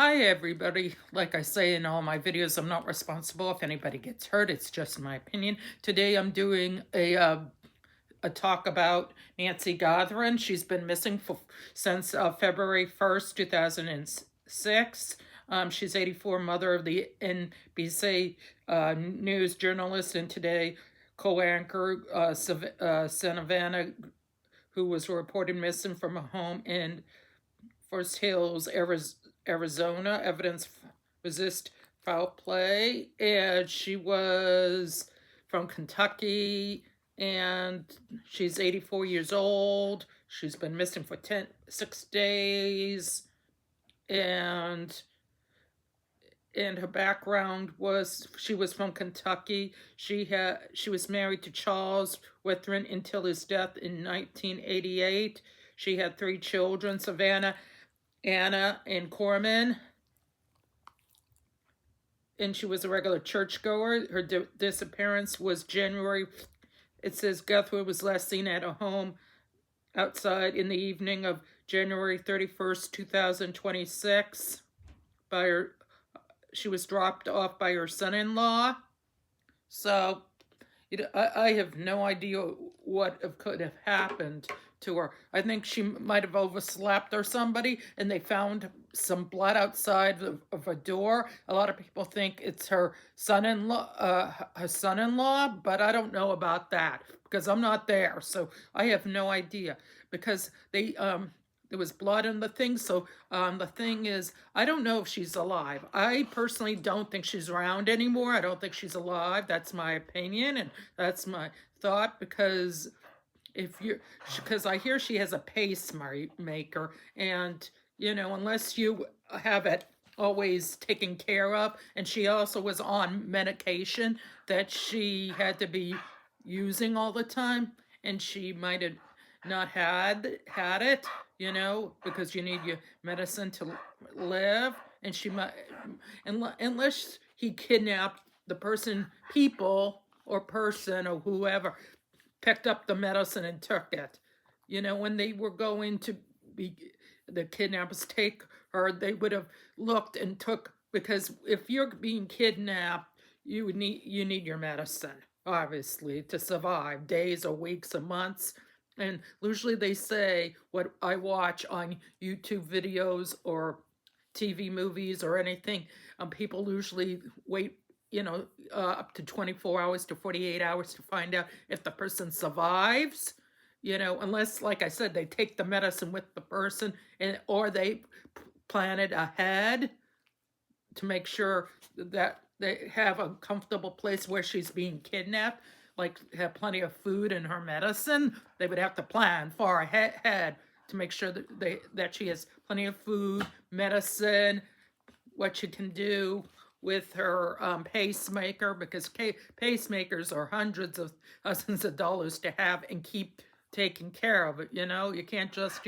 Hi, everybody. Like I say in all my videos, I'm not responsible if anybody gets hurt. It's just my opinion. Today, I'm doing a talk about Nancy Guthrie. She's been missing since February 1st, 2006. She's 84, mother of the NBC news journalist and Today co-anchor Savannah, who was reported missing from a home in Forest Hills, Arizona. Evidence resist foul play, and she was from Kentucky, and she's 84 years old. She's been missing for 6 days, and her background was she was from Kentucky. She was married to Charles Guthrie until his death in 1988. She had 3 children: Savannah, Anna, and Corman, and she was a regular churchgoer. Her disappearance was January. It says Guthrie was last seen at a home outside in the evening of January 31st, 2026. By her, she was dropped off by her son-in-law. So I have no idea what could have happened to her. I think she might have overslept or somebody, and they found some blood outside of a door. A lot of people think it's her son-in-law, but I don't know about that because I'm not there, so I have no idea. Because there was blood in the thing. So the thing is, I don't know if she's alive. I personally don't think she's around anymore. I don't think she's alive. That's my opinion, and that's my thought. Because I hear she has a pacemaker, and unless you have it always taken care of, and she also was on medication that she had to be using all the time, and she might have not had it, because you need your medicine to live, and she might, unless he kidnapped the people or person or whoever picked up the medicine and took it. When they were going to the kidnappers take her, they would have looked and took, because if you're being kidnapped, you need your medicine, obviously, to survive days or weeks or months. And usually they say, what I watch on YouTube videos or TV movies or anything, people usually wait, up to 24 hours to 48 hours to find out if the person survives, unless, like I said, they take the medicine with the person, or they plan it ahead to make sure that they have a comfortable place where she's being kidnapped, like have plenty of food and her medicine. They would have to plan far ahead to make sure that she has plenty of food, medicine, what she can do with her pacemaker, because pacemakers are hundreds of thousands of dollars to have and keep taking care of it. You can't just,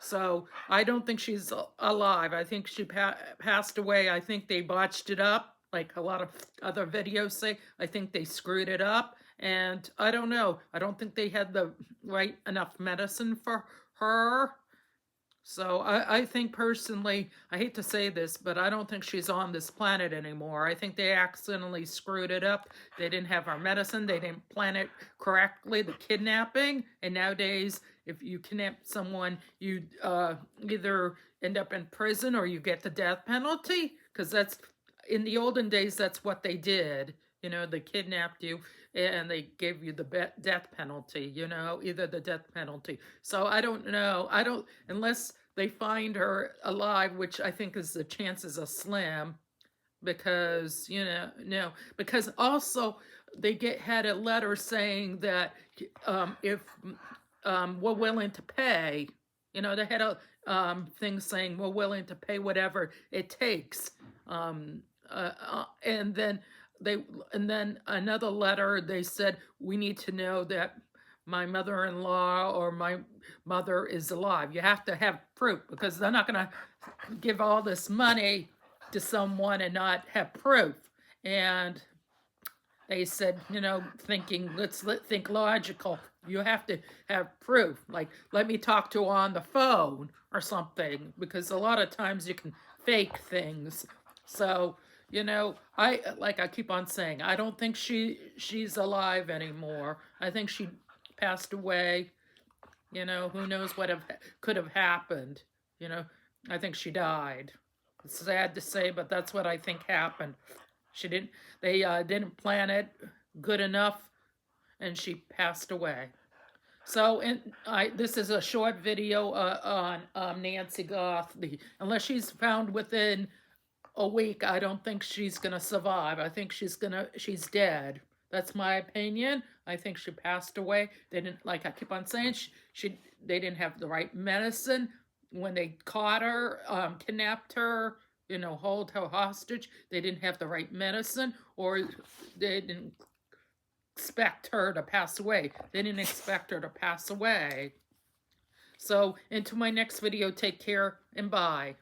So I don't think she's alive. I think she passed away. I think they botched it up, like a lot of other videos say. I think they screwed it up, and I don't know. I don't think they had the right enough medicine for her. So I think personally, I hate to say this, but I don't think she's on this planet anymore. I think they accidentally screwed it up. They didn't have her medicine. They didn't plan it correctly, the kidnapping. And nowadays, if you kidnap someone, you either end up in prison or you get the death penalty. Because in the olden days, that's what they did. They kidnapped you and they gave you the death penalty, either the death penalty. So I don't know. Unless they find her alive, which I think is the chances are slim, because, no, because also they had a letter saying that if we're willing to pay, they had a thing saying we're willing to pay whatever it takes. And then another letter, they said, we need to know that my mother-in-law or my mother is alive. You have to have proof, because they're not going to give all this money to someone and not have proof. And they said, you know, thinking, think logical. You have to have proof. Like, let me talk to her on the phone or something, because a lot of times you can fake things. So, you know, like I keep on saying, I don't think she's alive anymore. I think she passed away. You know, who knows what could have happened. You know, I think she died. It's sad to say, but that's what I think happened. She didn't. They didn't plan it good enough, and she passed away. So, this is a short video on Nancy Guthrie. Unless she's found within a week, I don't think she's gonna survive. I think she's dead. That's my opinion. I think she passed away. They didn't, like I keep on saying, they didn't have the right medicine when they caught her, kidnapped her, you know, hold her hostage. They didn't have the right medicine, or they didn't expect her to pass away. They didn't expect her to pass away. So, into my next video, take care and bye.